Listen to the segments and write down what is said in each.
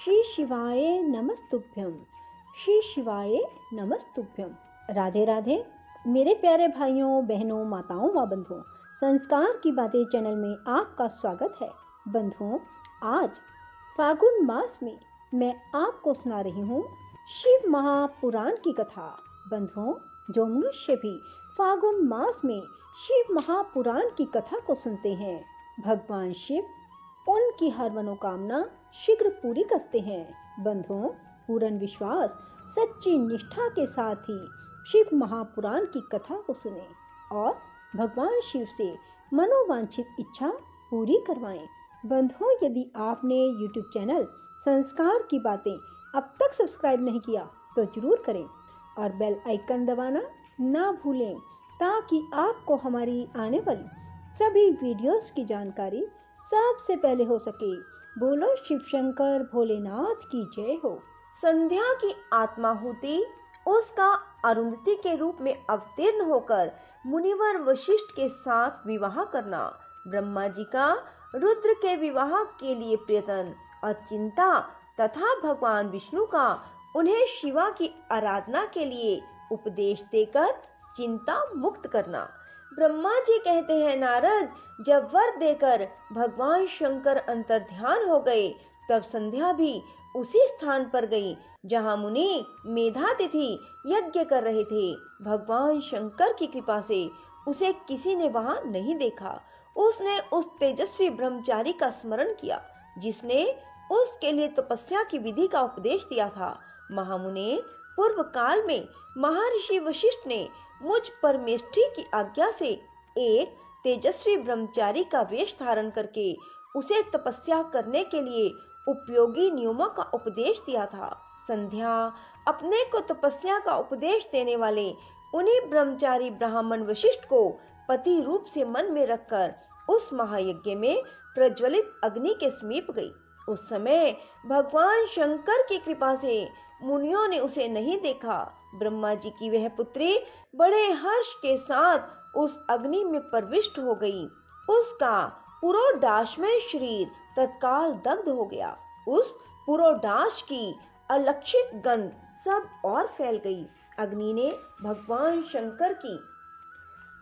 श्री शिवाय नमस्तुभ्यम। श्री शिवाय नमस्तुभ्यम। राधे राधे मेरे प्यारे भाइयों बहनों माताओं व बंधुओं, संस्कार की बातें चैनल में आपका स्वागत है। बंधुओं, आज फागुन मास में मैं आपको सुना रही हूँ शिव महापुराण की कथा। बंधुओं, जो मनुष्य भी फागुन मास में शिव महापुराण की कथा को सुनते हैं, भगवान शिव उनकी हर मनोकामना शीघ्र पूरी करते हैं। बंधुओं, पूर्ण विश्वास सच्ची निष्ठा के साथ ही शिव महापुराण की कथा को सुने और भगवान शिव से मनोवांछित इच्छा पूरी करवाएं। बंधुओं, यदि आपने YouTube चैनल संस्कार की बातें अब तक सब्सक्राइब नहीं किया तो जरूर करें और बेल आइकन दबाना ना भूलें, ताकि आपको हमारी आने वाली सभी वीडियोस की जानकारी सबसे पहले हो सके। बोलो शिव शंकर भोलेनाथ की जय हो। संध्या की आत्माहुति उसका अरुंधति के रूप में अवतीर्ण होकर मुनिवर वशिष्ठ के साथ विवाह करना, ब्रह्मा जी का रुद्र के विवाह के लिए प्रयत्न और चिंता तथा भगवान विष्णु का उन्हें शिवा की आराधना के लिए उपदेश देकर चिंता मुक्त करना। ब्रह्मा जी कहते हैं, नारद, जब वर देकर भगवान शंकर अंतर्ध्यान हो गए, तब संध्या भी उसी स्थान पर गई जहां मुनि मेधातिथि यज्ञ कर रहे थे। भगवान शंकर की कृपा से उसे किसी ने वहां नहीं देखा। उसने उस तेजस्वी ब्रह्मचारी का स्मरण किया जिसने उसके लिए तपस्या की विधि का उपदेश दिया था। महामुने, पूर्व काल में महर्षि वशिष्ठ ने मुझ परमेष्ठी की आज्ञा से एक तेजस्वी ब्रह्मचारी का वेश धारण करके उसे तपस्या करने के लिए उपयोगी नियमों का उपदेश दिया था। संध्या अपने को तपस्या का उपदेश देने वाले उन्हीं ब्रह्मचारी ब्राह्मण वशिष्ठ को पति रूप से मन में रखकर उस महायज्ञ में प्रज्वलित अग्नि के समीप गई। उस समय भगवान शंकर की कृपा से मुनियों ने उसे नहीं देखा। ब्रह्मा जी की वह पुत्री बड़े हर्ष के साथ उस अग्नि में प्रविष्ट हो गई। उसका पुरोडाशमय शरीर तत्काल दग्ध हो गया। उस पुरोडाश की अलक्षित गंध सब और फैल गई। अग्नि ने भगवान शंकर की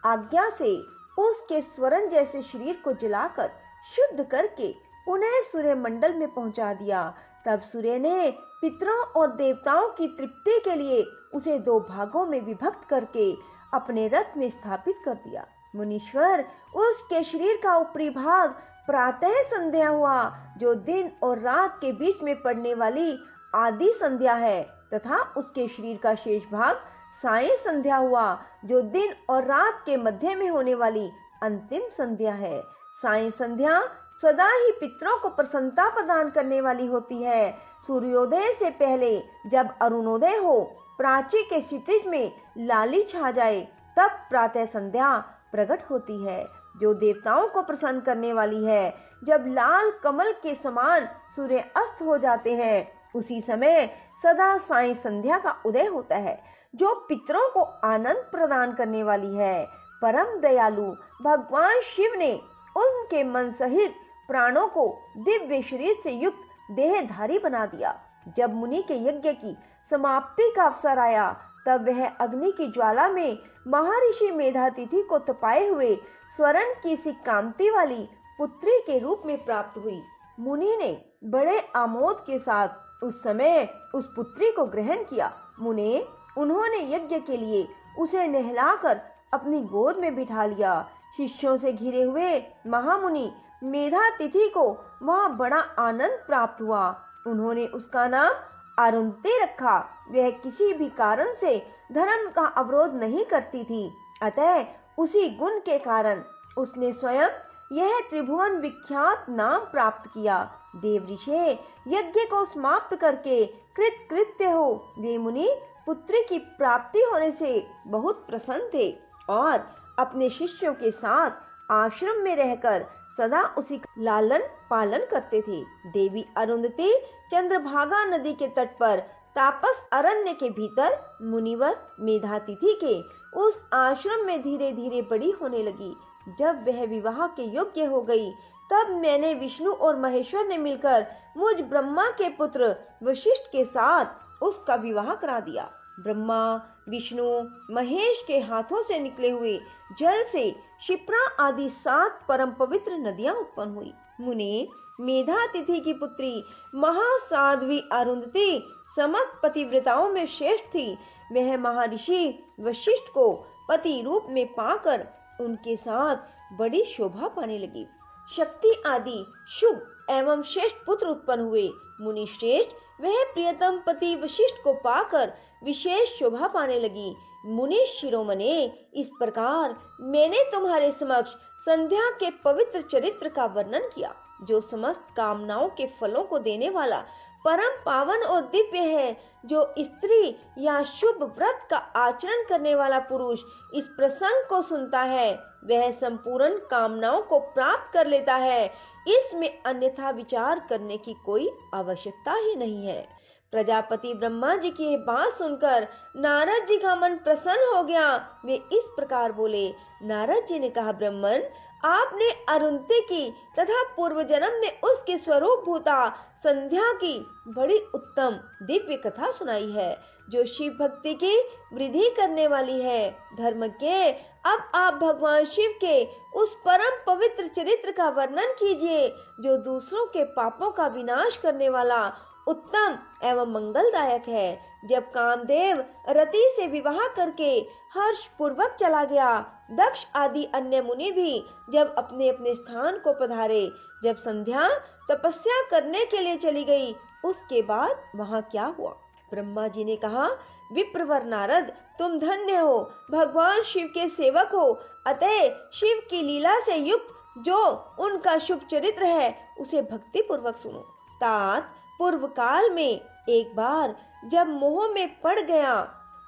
आज्ञा से उसके स्वर्ण जैसे शरीर को जलाकर शुद्ध करके उन्हें सूर्य मंडल में पहुंचा दिया। तब सूर्य ने पितरों और देवताओं की तृप्ति के लिए उसे दो भागों में विभक्त करके अपने रथ में स्थापित कर दिया। मुनीश्वर, उसके शरीर का ऊपरी भाग प्रातः संध्या हुआ, जो दिन और रात के बीच में पड़ने वाली आदि संध्या है, तथा उसके शरीर का शेष भाग सायं संध्या हुआ, जो दिन और रात के मध्य में होने वाली अंतिम संध्या है। सायं संध्या सदा ही पितरों को प्रसन्नता प्रदान करने वाली होती है। सूर्योदय से पहले जब अरुणोदय हो, प्राची के क्षितिज में लाली छा जाए, तब प्रातः संध्या प्रकट होती है, जो देवताओं को प्रसन्न करने वाली है। जब लाल कमल के समान सूर्य अस्त हो जाते हैं, उसी समय सदा सायं संध्या का उदय होता है, जो पितरों को आनंद प्रदान करने वाली है। परम दयालु भगवान शिव ने उनके मन सहित प्राणों को दिव्य शरीर से युक्त देहधारी बना दिया। जब मुनि के यज्ञ की समाप्ति का अवसर आया, तब वह अग्नि की ज्वाला में महर्षि मेधातिथि को तपाए हुए स्वर्ण की सी कांति वाली पुत्री के रूप में प्राप्त हुई। मुनि ने बड़े आमोद के साथ उस समय उस पुत्री को ग्रहण किया। मुने, उन्होंने यज्ञ के लिए उसे नहलाकर अपनी गोद में बिठा लिया। शिष्यों से घिरे हुए महामुनि मेधातिथि को वहां बड़ा आनंद प्राप्त हुआ। उन्होंने उसका नाम अरुंधति रखा। वह किसी भी कारण से धर्म का अवरोध नहीं करती थी, अतः उसी गुण के कारण उसने स्वयं यह त्रिभुवन विख्यात नाम प्राप्त किया। देवऋषि यज्ञ को समाप्त करके कृतकृत्य हो वे मुनि पुत्री की प्राप्ति होने से बहुत प्रसन्न थे और अपने शिष्यों के साथ आश्रम में रहकर सदा उसी लालन पालन करते थे। देवी अरुंधति चंद्रभागा नदी के तट पर तापस अरण्य के भीतर मुनिवर मेधातिथि के उस आश्रम में धीरे धीरे बड़ी होने लगी। जब वह विवाह के योग्य हो गई, तब मैंने विष्णु और महेश्वर ने मिलकर मुझ ब्रह्मा के पुत्र वशिष्ठ के साथ उसका विवाह करा दिया। ब्रह्मा, विष्णु, महेश के हाथों से निकले हुए जल से क्षिप्रा आदि 7 परम पवित्र नदियां उत्पन्न हुई। मुनि, मेधा तिथि की पुत्री महासाध्वी अरुंधति समस्त पतिव्रताओं में श्रेष्ठ थी। वह महर्षि वशिष्ठ को पति रूप में पाकर उनके साथ बड़ी शोभा पाने लगी। शक्ति आदि शुभ एवं श्रेष्ठ पुत्र उत्पन्न हुए। मुनि श्रेष्ठ वह प्रियतम पति वशिष्ठ को पाकर विशेष शोभा पाने लगी। मुनि शिरोमणे, इस प्रकार मैंने तुम्हारे समक्ष संध्या के पवित्र चरित्र का वर्णन किया, जो समस्त कामनाओं के फलों को देने वाला परम पावन और दिव्य है। जो स्त्री या शुभ व्रत का आचरण करने वाला पुरुष इस प्रसंग को सुनता है, वह संपूर्ण कामनाओं को प्राप्त कर लेता है। इसमें अन्यथा विचार करने की कोई आवश्यकता ही नहीं है। प्रजापति ब्रह्मा जी की बात सुनकर नारद जी का मन प्रसन्न हो गया। वे इस प्रकार बोले। नारद जी ने कहा, ब्रह्मन, आपने अरुंधति की तथा पूर्व जन्म में उसके स्वरूप भूता संध्या की बड़ी उत्तम दिव्य कथा सुनाई है, जो शिव भक्ति की वृद्धि करने वाली है। धर्म के अब आप भगवान शिव के उस परम पवित्र चरित्र का वर्णन कीजिए, जो दूसरों के पापों का विनाश करने वाला उत्तम एवं मंगलदायक है। जब कामदेव रति से विवाह करके हर्ष पूर्वक चला गया, दक्ष आदि अन्य मुनि भी जब अपने अपने स्थान को पधारे, जब संध्या तपस्या करने के लिए चली गई, उसके बाद वहाँ क्या हुआ? ब्रह्मा जी ने कहा, विप्रवर नारद, तुम धन्य हो, भगवान शिव के सेवक हो, अतः शिव की लीला से युक्त जो उनका शुभ चरित्र है, उसे भक्ति पूर्वक सुनो। तात, पूर्व काल में एक बार जब मोह में पड़ गया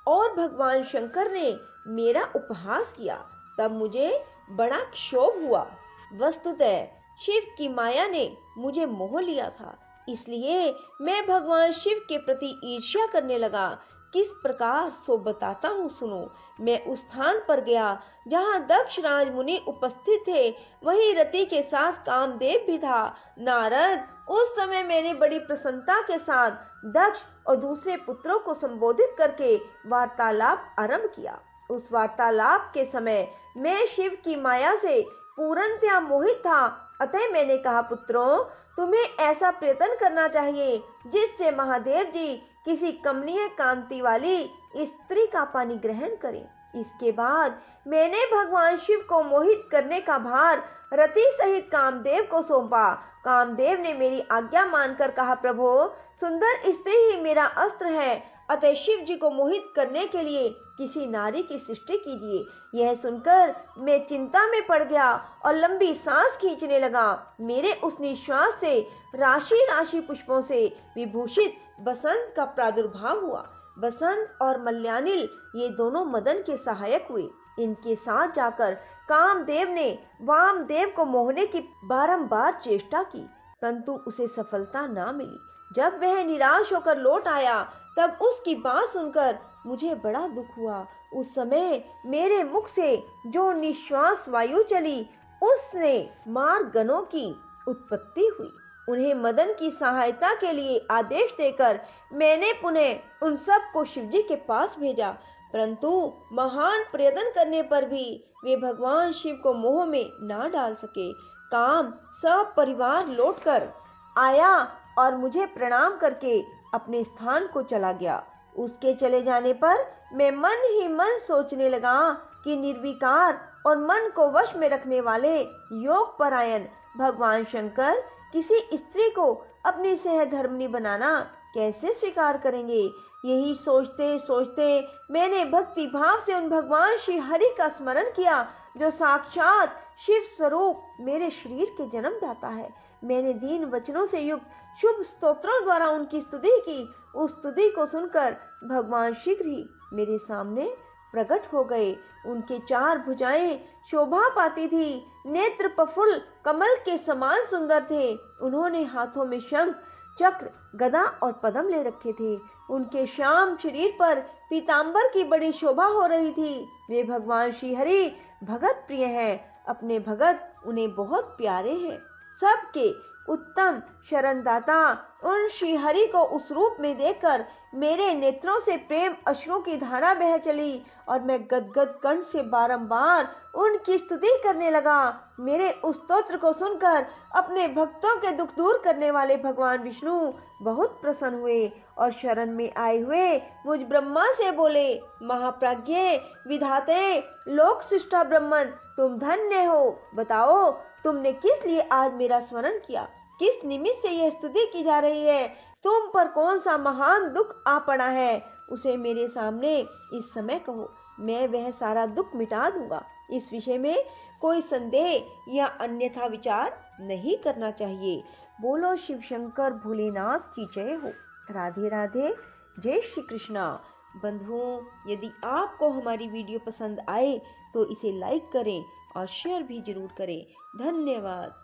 और भगवान शंकर ने मेरा उपहास किया, तब मुझे बड़ा क्षोभ हुआ। वस्तुतः शिव की माया ने मुझे मोह लिया था, इसलिए मैं भगवान शिव के प्रति ईर्ष्या करने लगा। किस प्रकार सो बताता हूँ, सुनो। मैं उस स्थान पर गया जहाँ दक्ष राज मुनि उपस्थित थे, वहीं रति के साथ कामदेव भी था। नारद, उस समय मैंने बड़ी प्रसन्नता के साथ दक्ष और दूसरे पुत्रों को संबोधित करके वार्तालाप आरंभ किया। उस वार्तालाप के समय मैं शिव की माया से पूर्णतया मोहित था। अतः मैंने कहा, पुत्रों, तुम्हें ऐसा प्रयत्न करना चाहिए जिससे महादेव जी किसी कमनीय कांति वाली स्त्री का पानी ग्रहण करें। इसके बाद मैंने भगवान शिव को मोहित करने का भार रति सहित कामदेव को सौंपा। कामदेव ने मेरी आज्ञा मानकर कहा, प्रभु, सुंदर स्त्री ही मेरा अस्त्र है, अतः शिव जी को मोहित करने के लिए किसी नारी की सृष्टि कीजिए। यह सुनकर मैं चिंता में पड़ गया और लंबी सांस खींचने लगा। मेरे उस निश्वास से राशि राशि पुष्पों से विभूषित बसंत का प्रादुर्भाव हुआ। बसंत और मल्यानिल ये दोनों मदन के सहायक हुए। इनके साथ जाकर कामदेव ने वामदेव को मोहने की बारंबार चेष्टा की, परंतु उसे सफलता ना मिली। जब वह निराश होकर लौट आया, तब उसकी बात सुनकर मुझे बड़ा दुख हुआ। उस समय मेरे मुख से जो निश्वास वायु चली, उसने मार्गणों की उत्पत्ति हुई। उन्हें मदन की सहायता के लिए आदेश देकर मैंने पुनः उन सब को शिवजी के पास भेजा, परंतु महान प्रयत्न करने पर भी वे भगवान शिव को मोह में ना डाल सके। काम सब परिवार लौटकर आया और मुझे प्रणाम करके अपने स्थान को चला गया। उसके चले जाने पर मैं मन ही मन सोचने लगा कि निर्विकार और मन को वश में रखने वाले योग परायण भगवान शंकर किसी स्त्री को अपनी सहधर्मिणी बनाना कैसे स्वीकार करेंगे। यही सोचते सोचते मैंने भक्ति भाव से उन भगवान श्री हरि का स्मरण किया, जो साक्षात शिव स्वरूप मेरे शरीर के जन्मदाता है। मैंने दीन वचनों से युक्त शुभ स्तोत्रों द्वारा उनकी स्तुति की। उस स्तुति को सुनकर भगवान शीघ्र ही मेरे सामने प्रकट हो गए। उनके 4 भुजाएं शोभा पाती थी, नेत्र प्रफुल्ल कमल के समान सुंदर थे। उन्होंने हाथों में शंख, चक्र, गदा और पद्म ले रखे थे। उनके श्याम शरीर पर पीतांबर की बड़ी शोभा हो रही थी। वे भगवान श्री हरि भगत प्रिय हैं। अपने भगत उन्हें बहुत प्यारे हैं। सबके उत्तम शरणदाता उन श्री हरि को उस रूप में देखकर मेरे नेत्रों से प्रेम अश्रुओं की धारा बह चली और मैं गदगद कंठ से बारंबार उनकी स्तुति करने लगा। मेरे उस स्तोत्र को सुनकर अपने भक्तों के दुख दूर करने वाले भगवान विष्णु बहुत प्रसन्न हुए और शरण में आए हुए मुझ ब्रह्मा से बोले, महाप्राज्ञ विधाते लोक सृष्टा ब्रह्मन, तुम धन्य हो। बताओ तुमने किस लिए आज मेरा स्मरण किया, किस निमित्त से यह स्तुति की जा रही है, तुम पर कौन सा महान दुख आ पड़ा है, उसे मेरे सामने इस समय कहो, मैं वह सारा दुख मिटा दूंगा। इस विषय में कोई संदेह या अन्यथा विचार नहीं करना चाहिए। बोलो शिव शंकर भोलेनाथ की जय हो। राधे राधे, जय श्री कृष्णा। बंधुओं, यदि आपको हमारी वीडियो पसंद आए तो इसे लाइक करें और शेयर भी जरूर करें। धन्यवाद।